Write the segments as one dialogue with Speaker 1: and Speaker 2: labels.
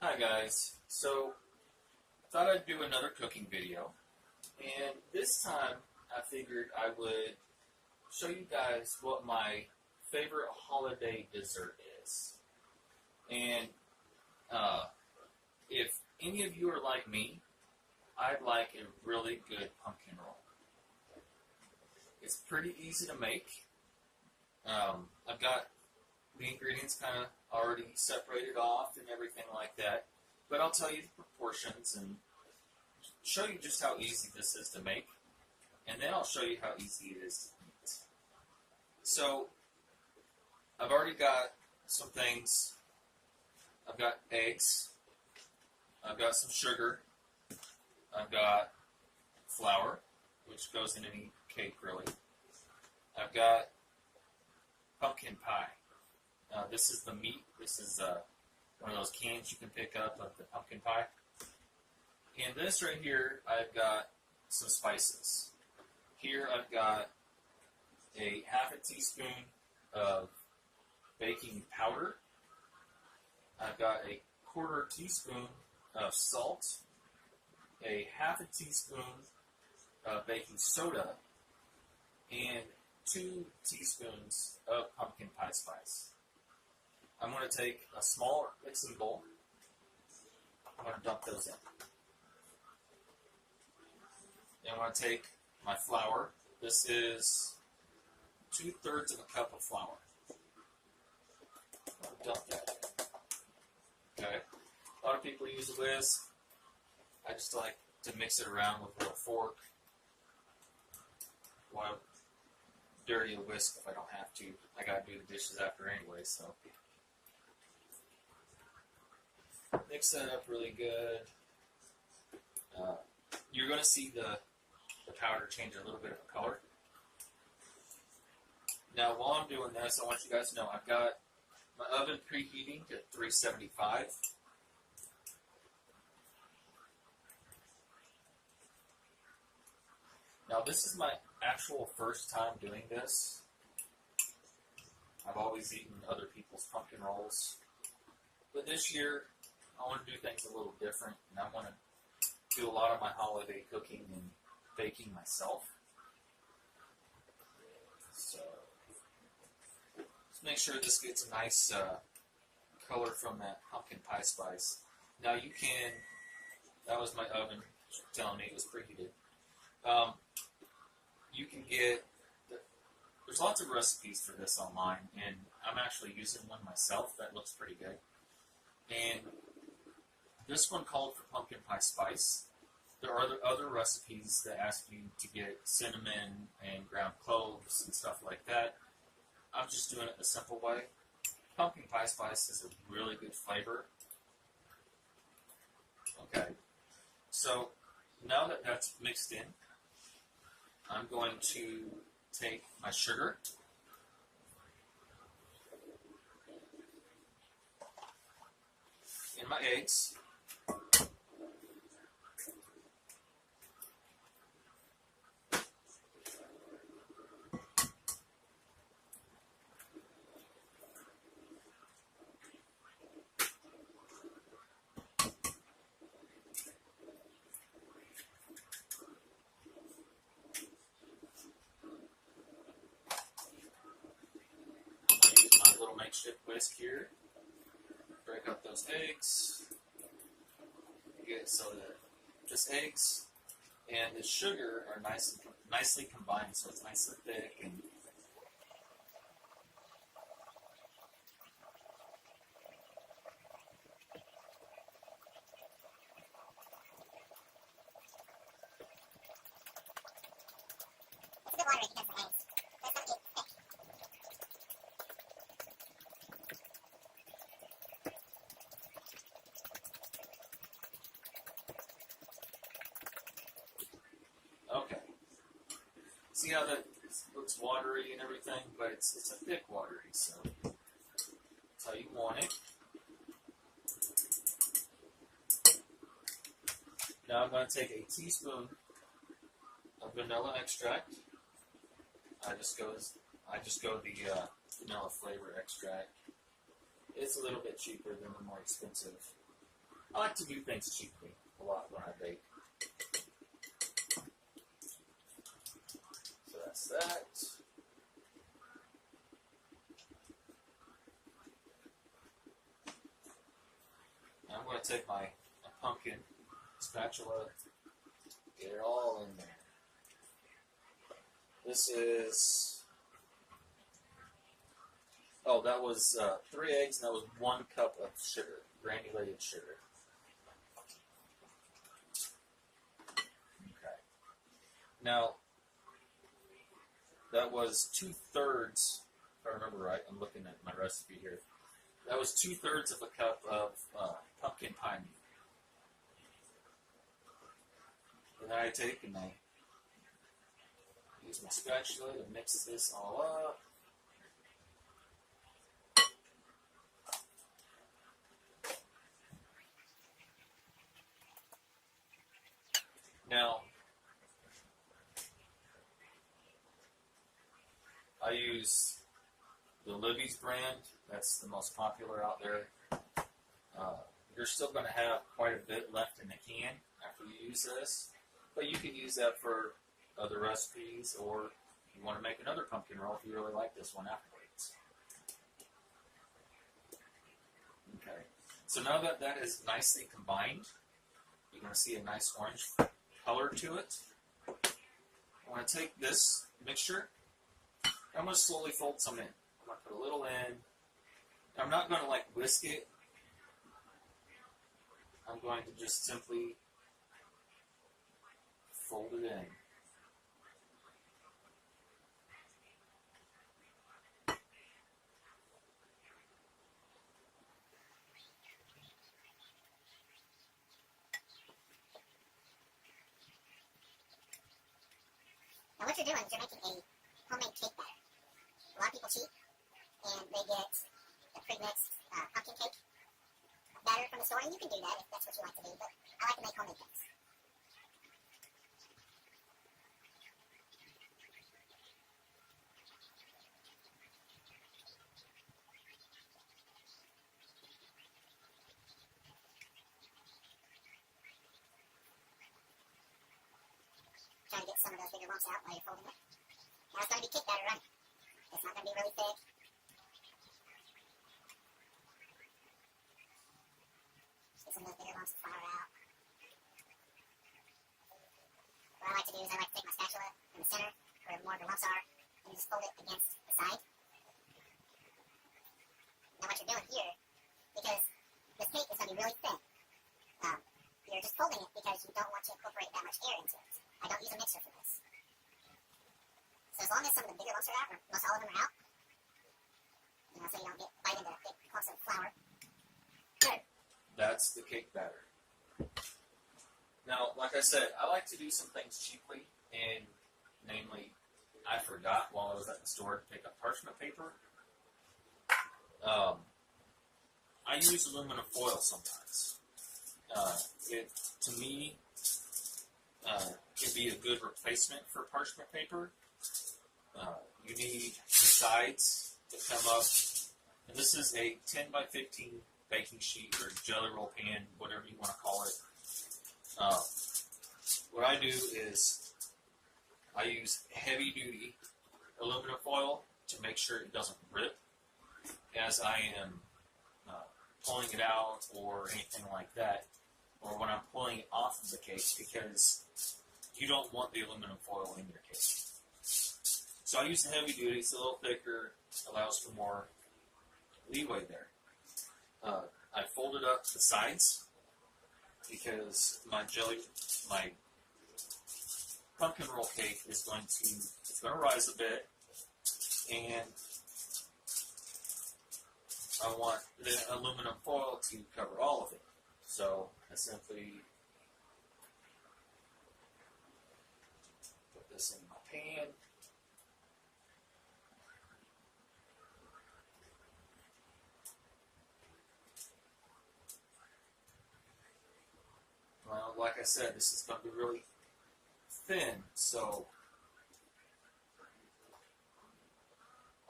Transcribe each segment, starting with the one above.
Speaker 1: Hi guys, so I thought I'd do another cooking video, and this time I figured I would show you guys what my favorite holiday dessert is. And if any of you are like me, I'd like a really good pumpkin roll. It's pretty easy to make. I've got the ingredients kind of already separated off and everything like that, but I'll tell you the proportions and show you just how easy this is to make, and then I'll show you how easy it is to eat. So I've already got some things. I've got eggs, I've got some sugar, I've got flour, which goes in any cake really. I've got pumpkin pie. This is the meat. This is one of those cans you can pick up of the pumpkin pie. And this right here, I've got some spices. Here I've got a half a teaspoon of baking powder. I've got a quarter teaspoon of salt, a half a teaspoon of baking soda, and 2 teaspoons of pumpkin pie spice. I'm going to take a small mixing bowl. I'm going to dump those in. And I'm going to take my flour. This is 2/3 of a cup of flour. I'm going to dump that in. Okay. A lot of people use a whisk. I just like to mix it around with a little fork. Want to dirty a whisk if I don't have to. I got to do the dishes after anyway, so. Mix that up really good. You're going to see the powder change a little bit of color. Now, while I'm doing this, I want you guys to know I've got my oven preheating to 375. Now, this is my actual first time doing this. I've always eaten other people's pumpkin rolls. But this year, I want to do things a little different, and I want to do a lot of my holiday cooking and baking myself. So, let's make sure this gets a nice color from that pumpkin pie spice. Now you can, that was my oven telling me it was preheated. You can get, there's lots of recipes for this online, and I'm actually using one myself that looks pretty good. And this one called for pumpkin pie spice. There are other recipes that ask you to get cinnamon and ground cloves and stuff like that. I'm just doing it the simple way. Pumpkin pie spice is a really good flavor. Okay, so now that that's mixed in, I'm going to take my sugar, and my eggs, makeshift whisk here. Break up those eggs. Get so that this eggs and the sugar are nicely combined, so it's nice and thick. And okay. See how that looks watery and everything, but it's a thick watery, so that's how you want it. Now I'm going to take a teaspoon of vanilla extract. I just go the vanilla flavor extract. It's a little bit cheaper than the more expensive I like to do things cheaply a lot when I bake. So that's that. I'm going to take my pumpkin spatula, get it all in there. This is, oh, that was 3 eggs, and that was 1 cup of sugar, granulated sugar. Okay. Now, that was 2/3, if I remember right, I'm looking at my recipe here. That was 2/3 of a cup of pumpkin pie meat. And then I take and I use my spatula to mix this all up. Now, I use the Libby's brand. That's the most popular out there. You're still going to have quite a bit left in the can after you use this, but you can use that for other recipes, or you want to make another pumpkin roll if you really like this one afterwards. Okay, so now that that is nicely combined, you're going to see a nice orange color to it. I'm going to take this mixture, I'm going to slowly fold some in. I'm going to put a little in. I'm not going to like whisk it. I'm going to just simply fold it in.
Speaker 2: Now what you're doing is you're making a homemade cake batter. A lot of people cheat and they get a pre-mixed pumpkin cake batter from the store, and you can do that if that's what you like to do, but I like to make homemade cakes. Trying to get some of those bigger lumps out while you're folding it. Now it's going to be cake batter, right? It's not going to be really thick. Just get some of those bigger lumps of flour out. What I like to do is I like to take my spatula in the center, where more of the lumps are, and just fold it against the side. Now what you're doing here, because this cake is going to be really thin, you're just folding it because you don't want to incorporate that much air into it. I don't use a mixer for this. So as long as some of the bigger lumps are out, or most all of them are out, you know, so you don't get bite into big clumps of flour. Good.
Speaker 1: That's the cake batter. Now, like I said, I like to do some things cheaply, and namely, I forgot while I was at the store to pick up parchment paper. I use aluminum foil sometimes. To me, can be a good replacement for parchment paper. You need the sides to come up, and this is a 10 by 15 baking sheet or jelly roll pan, whatever you want to call it. What I do is I use heavy duty aluminum foil to make sure it doesn't rip as I am pulling it out or anything like that, or when I'm pulling it off of the cake, because you don't want the aluminum foil in your cake. So I use the heavy duty. It's a little thicker, allows for more leeway there. I folded up the sides because my pumpkin roll cake is going to rise a bit, and I want the aluminum foil to cover all of it. So I simply put this in my pan. Well, like I said, this is going to be really thin, so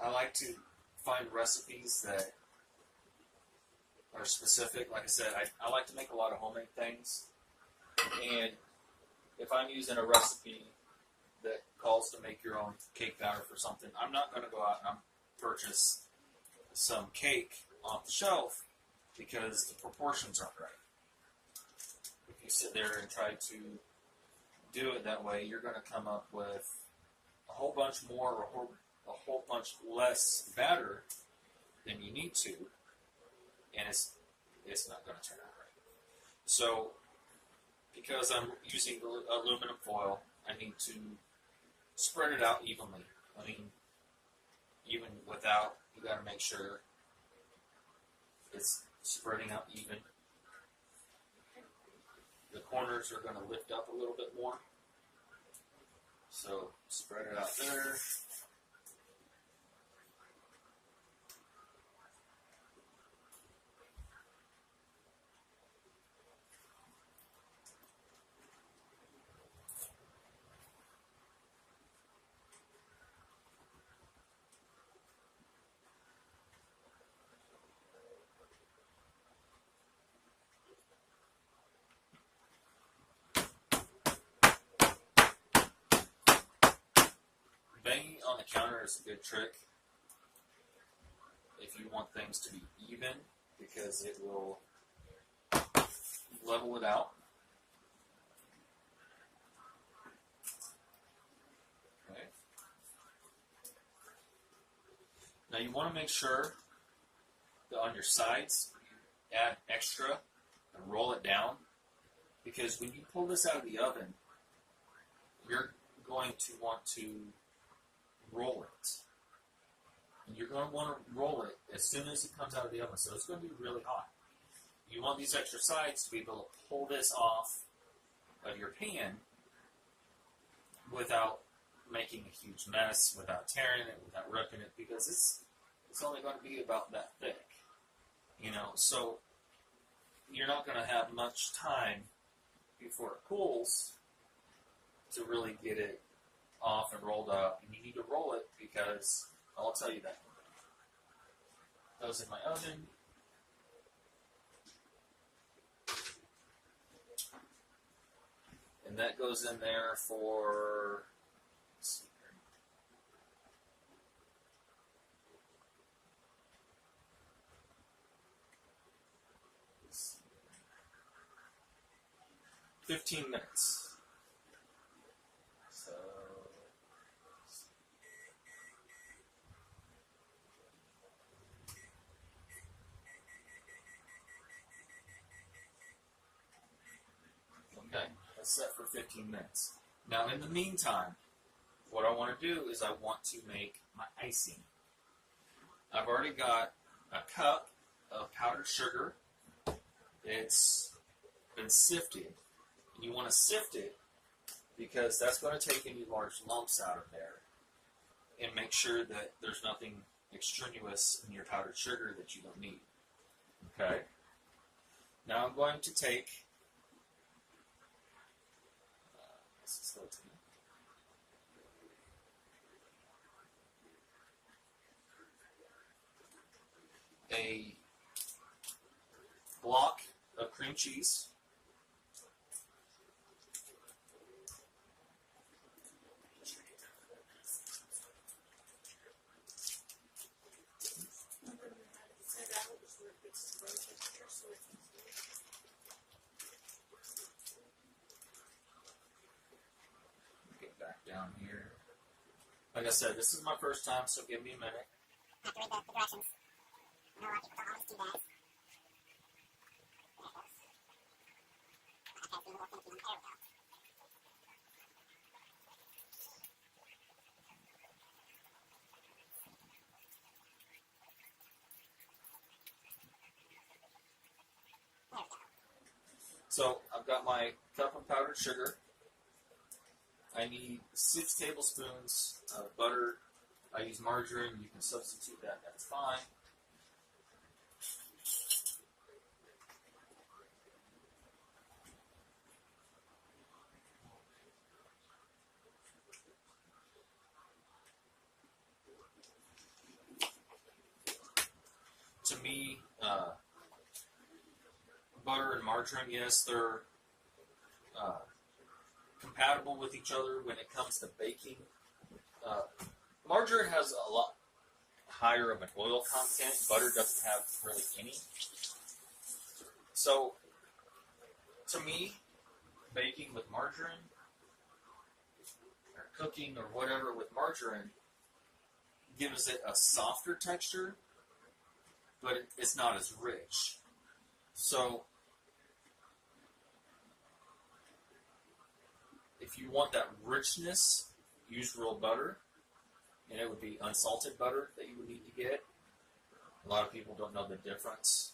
Speaker 1: I like to find recipes that are specific. Like I said, I like to make a lot of homemade things. And if I'm using a recipe that calls to make your own cake batter for something, I'm not going to go out and purchase some cake off the shelf because the proportions aren't right. If you sit there and try to do it that way, you're going to come up with a whole bunch more or a whole bunch less batter than you need to, and it's not going to turn out right. So, because I'm using aluminum foil, I need to spread it out evenly. I mean, even without, you got to make sure it's spreading out even. The corners are going to lift up a little bit more. So spread it out there. Banging on the counter is a good trick if you want things to be even, because it will level it out. Okay. Now you want to make sure that on your sides you add extra and roll it down, because when you pull this out of the oven, you're going to want to roll it. And you're going to want to roll it as soon as it comes out of the oven, so it's going to be really hot. You want these extra sides to be able to pull this off of your pan without making a huge mess, without tearing it, without ripping it, because it's only going to be about that thick. You know, so you're not going to have much time before it cools to really get it off and rolled up, and you need to roll it because I'll tell you that. Goes in my oven. And that goes in there for, let's see here, 15 minutes. So, okay, that's set for 15 minutes. Now, in the meantime, what I want to do is I want to make my icing. I've already got a cup of powdered sugar. It's been sifted. And you want to sift it because that's going to take any large lumps out of there and make sure that there's nothing extraneous in your powdered sugar that you don't need. Okay? Now I'm going to take a block of cream cheese. Get back down here. Like I said, this is my first time, so give me a minute.
Speaker 2: I have to read the directions. I know a lot of people don't always do that. There it goes. I have to be a little finicky. There we go. There we go.
Speaker 1: So I've got my cup of powdered sugar. I need 6 tablespoons of butter. I use margarine. You can substitute that. That's fine. To me, butter and margarine, yes, they're compatible with each other when it comes to baking. Margarine has a lot higher of an oil content. Butter doesn't have really any. So, to me, baking with margarine or cooking or whatever with margarine gives it a softer texture, but it's not as rich. So, if you want that richness, use real butter, and it would be unsalted butter that you would need to get. A lot of people don't know the difference.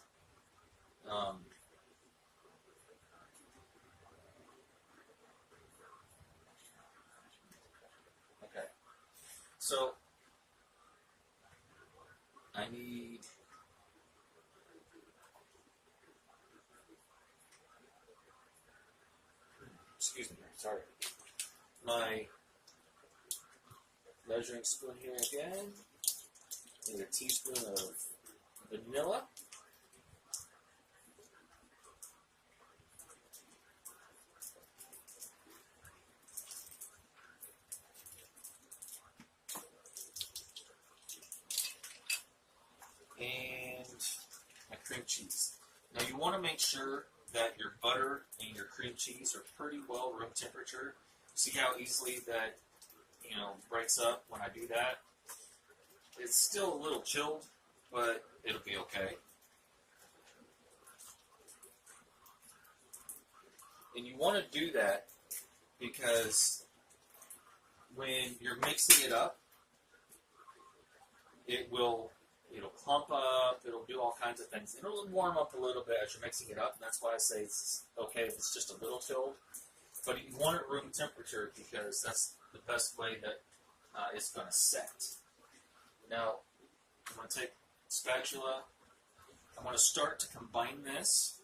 Speaker 1: Okay, so I need excuse me, sorry. My measuring spoon here again. Need a teaspoon of vanilla. And my cream cheese. Now you want to make sure that your butter and your cream cheese are pretty well room temperature. See how easily that, breaks up when I do that? It's still a little chilled, but it'll be okay. And you want to do that because when you're mixing it up, it'll clump up, it'll do all kinds of things. It'll warm up a little bit as you're mixing it up, and that's why I say it's okay if it's just a little chilled. But you want it room temperature because that's the best way that it's going to set. Now, I'm going to take a spatula. I'm going to start to combine this.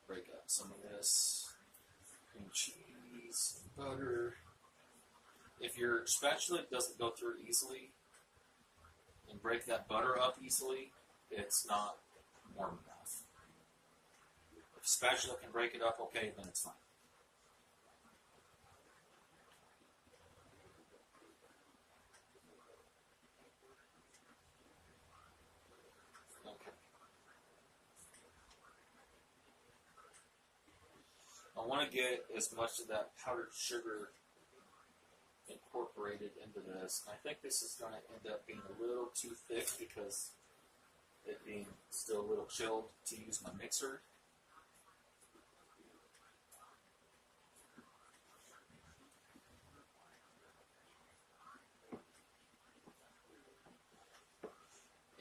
Speaker 1: Break up some of this cream cheese, butter. If your spatula doesn't go through easily and break that butter up easily, it's not warm enough. If a spatula can break it up okay, then it's fine. Okay. I want to get as much of that powdered sugar incorporated into this. I think this is going to end up being a little too thick because it being still a little chilled to use my mixer.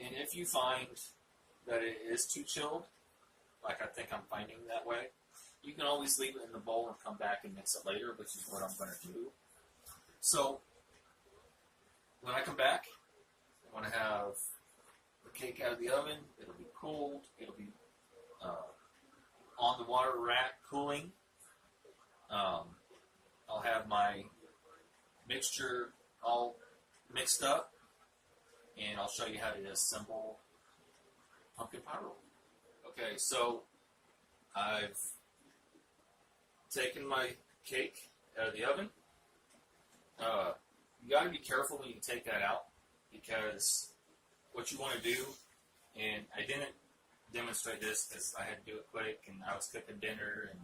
Speaker 1: And if you find that it is too chilled, like I think I'm finding that way, you can always leave it in the bowl and come back and mix it later, which is what I'm going to do. So, when I come back, I'm going to have the cake out of the oven. It'll be cooled. It'll be on the water rack cooling. I'll have my mixture all mixed up, and I'll show you how to assemble pumpkin pie roll. Okay, so I've taken my cake out of the oven. You got to be careful when you take that out because what you want to do, and I didn't demonstrate this because I had to do it quick and I was cooking dinner and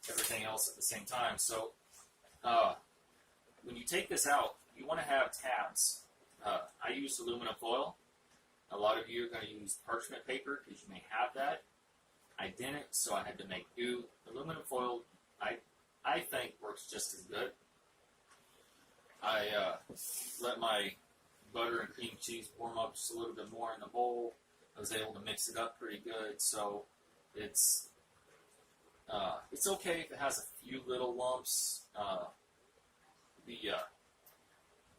Speaker 1: everything else at the same time. So when you take this out, you want to have tabs. I use aluminum foil. A lot of you are going to use parchment paper because you may have that. I didn't, so I had to make do. Aluminum foil, I think, works just as good. I let my butter and cream cheese warm up just a little bit more in the bowl. I was able to mix it up pretty good, so it's okay if it has a few little lumps. The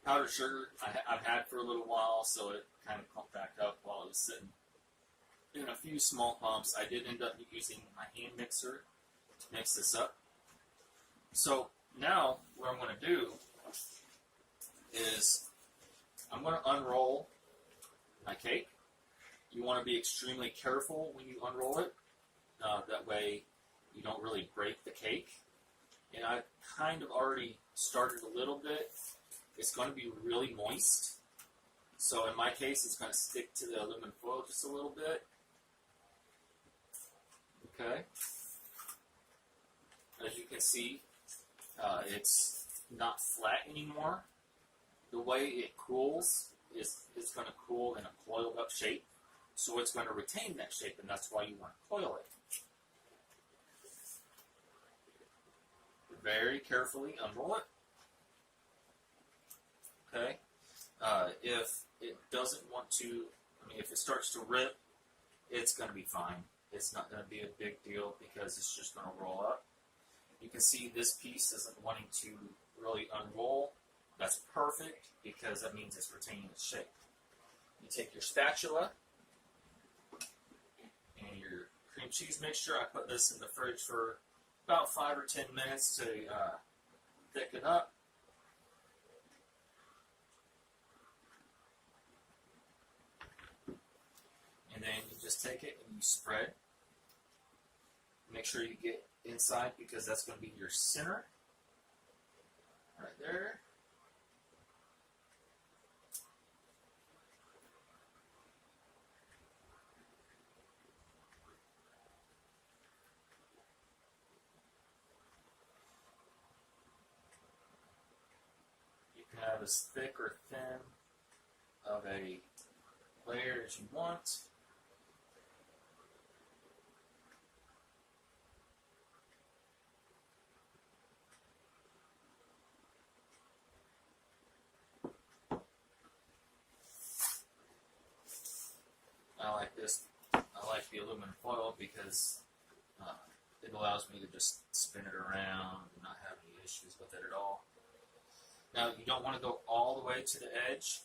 Speaker 1: powdered sugar I've had for a little while, so it kind of clumped back up while it was sitting. In a few small clumps, I did end up using my hand mixer to mix this up. So now what I'm going to do is I'm going to unroll my cake. You want to be extremely careful when you unroll it. That way you don't really break the cake. And I kind of already started a little bit. It's going to be really moist. So in my case, it's going to stick to the aluminum foil just a little bit. Okay. As you can see, it's not flat anymore. The way it cools is it's going to cool in a coiled up shape. So it's going to retain that shape, and that's why you want to coil it. Very carefully unroll it. Okay. If it doesn't want to, if it starts to rip, it's going to be fine. It's not going to be a big deal because it's just going to roll up. You can see this piece isn't wanting to really unroll. That's perfect because that means it's retaining its shape. You take your spatula and your cream cheese mixture. I put this in the fridge for about 5 or 10 minutes to thicken up. And then you just take it and you spread. Make sure you get inside because that's going to be your center. Right there. You can have as thick or thin of a layer as you want. I like this. I like the aluminum foil because it allows me to just spin it around and not have any issues with it at all. Now, you don't want to go all the way to the edge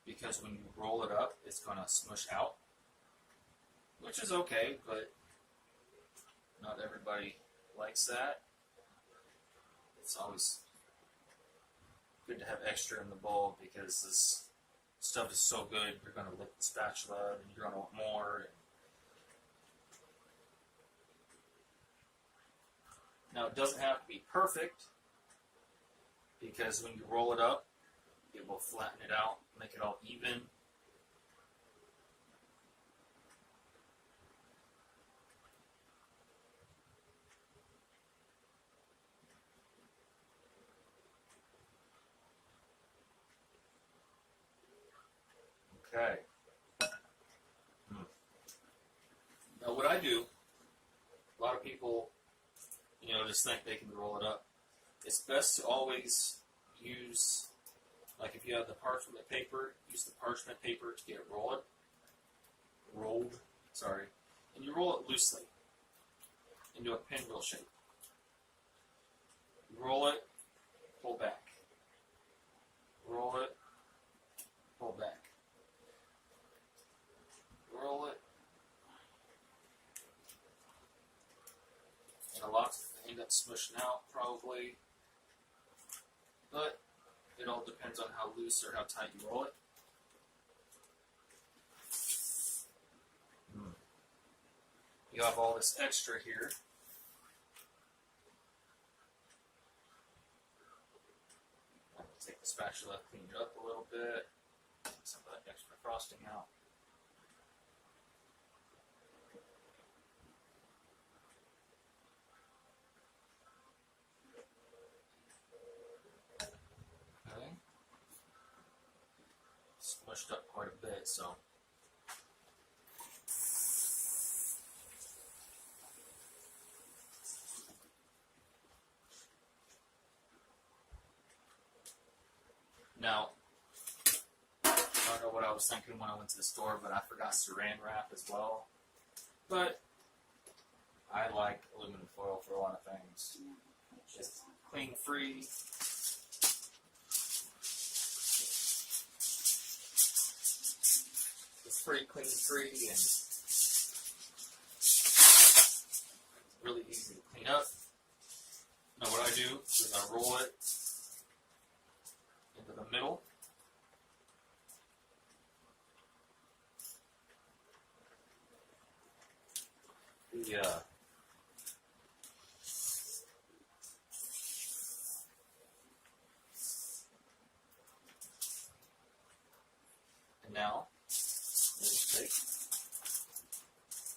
Speaker 1: because when you roll it up, it's going to smush out, which is okay, but not everybody likes that. It's always good to have extra in the bowl because this stuff is so good, you're going to lick the spatula and you're going to want more. Now, it doesn't have to be perfect because when you roll it up, it will flatten it out, make it all even. Okay. Now what I do, a lot of people, just think they can roll it up. It's best to always use, like if you have the parchment paper, use the parchment paper to get it rolled, and you roll it loosely into a pinwheel shape. You roll it, pull back. Roll it, pull back. Roll it, and a lot end up smushing out probably, but it all depends on how loose or how tight you roll it. You have all this extra here. Take the spatula, clean it up a little bit, take some of that extra frosting out. Smushed up quite a bit, so now I don't know what I was thinking when I went to the store, but I forgot saran wrap as well. But I like aluminum foil for a lot of things. Just clean free. It's pretty clean free and it's really easy to clean up. Now what I do is I roll it into the middle and now, let's take,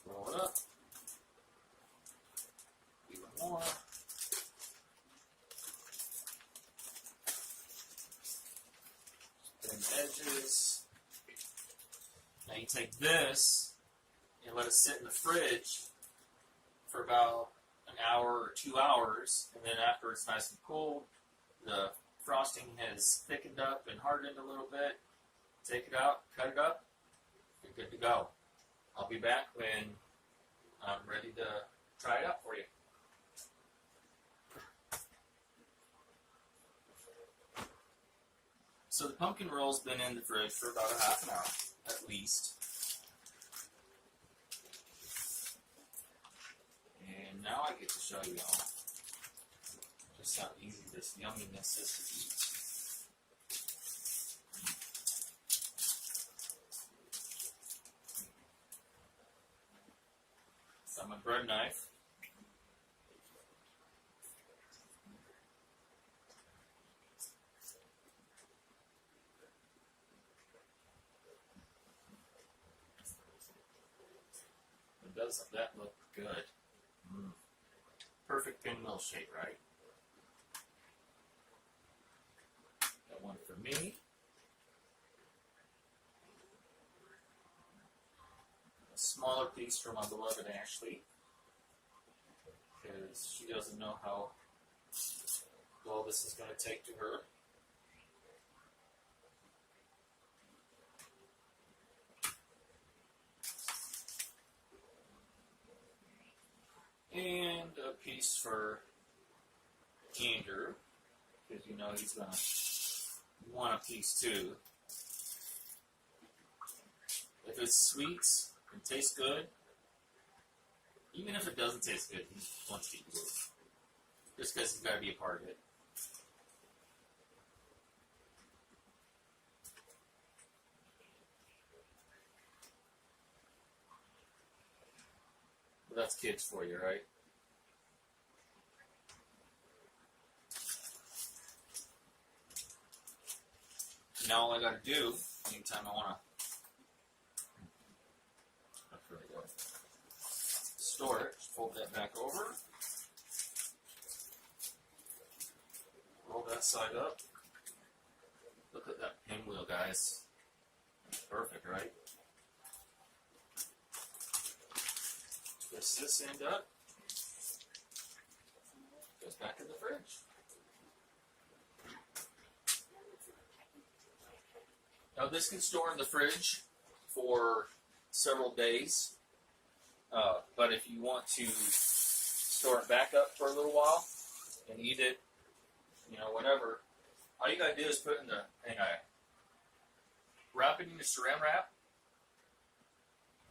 Speaker 1: roll it up, even more. Thin edges. Now you take this and let it sit in the fridge for about an hour or 2 hours, and then after it's nice and cold, the frosting has thickened up and hardened a little bit. Take it out, cut it up, you're good to go. I'll be back when I'm ready to try it out for you. So the pumpkin roll's been in the fridge for about a half an hour, at least. And now I get to show you all just how easy this yumminess is to eat. So my bread knife. Doesn't that look good? Perfect pinwheel shape, right? Got one for me. A smaller piece for my beloved Ashley, because she doesn't know how well this is going to take to her. And a piece for Andrew, because you know he's going to want a piece too. If it's sweet and tastes good, even if it doesn't taste good, he wants to eat it. Just because he's got to be a part of it. But that's kids for you, right? Now all I got to do, anytime I want to, that's really good. Store it, just fold that back over, roll that side up. Look at that pinwheel, guys. Perfect, right? Twist this end up, goes back in the fridge. Now this can store in the fridge for several days, but if you want to store it back up for a little while and eat it, you know, whenever, all you gotta do is put it in wrap it in the saran wrap,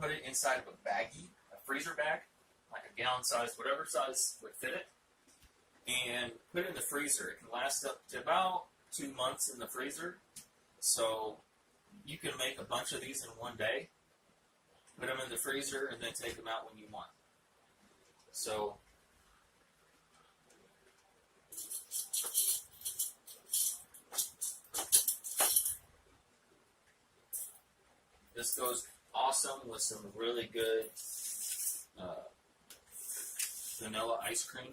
Speaker 1: put it inside of a baggie, a freezer bag, like a gallon size, whatever size would fit it, and put it in the freezer. It can last up to about 2 months in the freezer, so you can make a bunch of these in one day, put them in the freezer, and then take them out when you want. So, this goes awesome with some really good vanilla ice cream.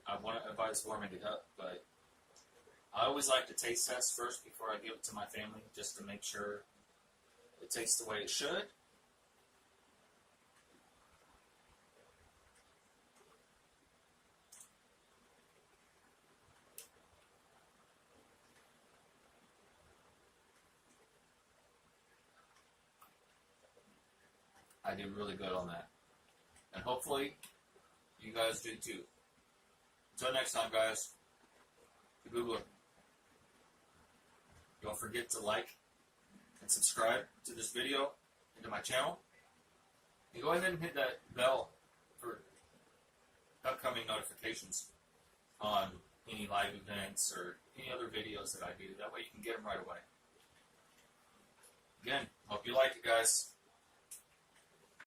Speaker 1: I want to advise warming it up, but I always like to taste test first before I give it to my family, just to make sure it tastes the way it should. I did really good on that. And hopefully, you guys do too. Until next time, guys, the Googler. Don't forget to like and subscribe to this video and to my channel. And go ahead and hit that bell for upcoming notifications on any live events or any other videos that I do. That way you can get them right away. Again, hope you like it, guys.